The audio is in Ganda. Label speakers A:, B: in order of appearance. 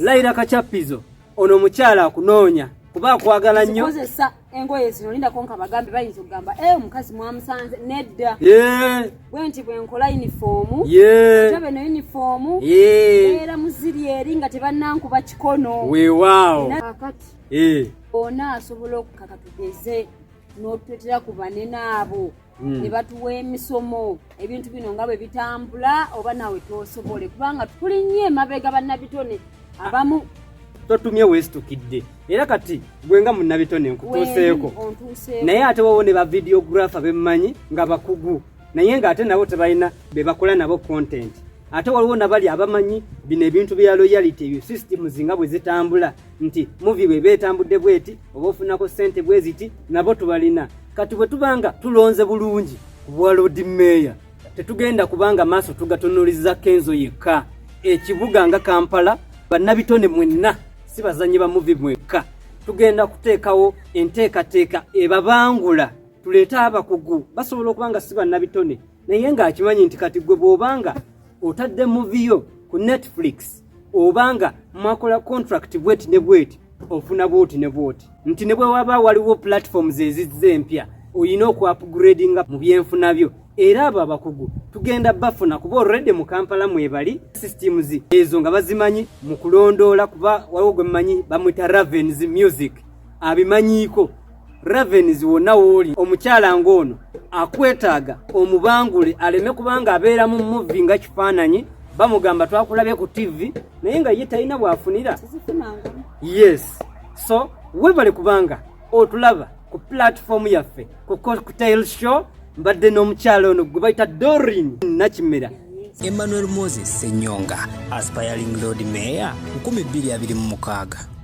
A: Laira Kachapizo ono mukyala akunoonya kuba akwagala nnyo.
B: Kozesa engoye zino linda konka bagambe bayinza okugamba omukazi mwamusanze nedda. Bwenti bwenkola uniform. Tabe no uniform. Era muziri eri nga tebannankuba kikono.
A: Weewaawo.
B: Akati. Ona asobola okukakatugeze n'otwetera ku banene abo. Ne batuwa emisomo ebintu bino nga bwe bitambula oba nawe tosobole kubanga tulinnye emabega bannabitone abamu
A: totumye westukidde era kati gwenga munnabitone nkutuuseeko naye ate wowo ne ba videographer bemmanyi nga bakugu naye ng'ate nabo tebalina be bakola nabo content ate waliwo nabali abamanyi bino ebintu bya loyalty ebyo systems nga bwe zitambula nti movie bwe beetambudde bweti oba ofunako ssente bwe ziti nabo tubalina kati bwe tubanga tulonze bulungi ku Lord Mayor tetugenda kubanga maaso tugatonuliza Kenzo yekka ekibuga nga Kampala bannabitone mwenna si bazanyi ba movie mwekka tugenda kuteekawo enteekateeka ebabangula tuleeta abakugu basobola okubanga si bannabitone naye ng'akimanyi nti kati gwe bw'obanga otadde movie yo ku Netflix obanga mwakola contract bweti ne bweti ofuna bwoti ne bwoti nti ne bwe waba waliwo platforms ezizze empya oyina okupgradinga mu byenfuna byo era abo abakugu tugenda bafuna kuba already mu Kampala mwebali systems ezo nga bazimanyi mu kulondoola kuba waliwo gwe mmanyi bamwita Ravens Music abimanyiiko Ravens wonna wooli omukyala ng'ono akwetaaga omubangule aleme kubanga abeera mu movie nga kifaananyi bamugamba twakulabye ku TV naye nga ye talina bwafunira. Yes, so webale kubanga otulaba ku platform yaffe ku Cocktail Show mbadde n'omukyala ono gwe bayita Doreen Nakimera.
C: Emmanuel Moses Senyonga, aspiring Lord Mayor 2026.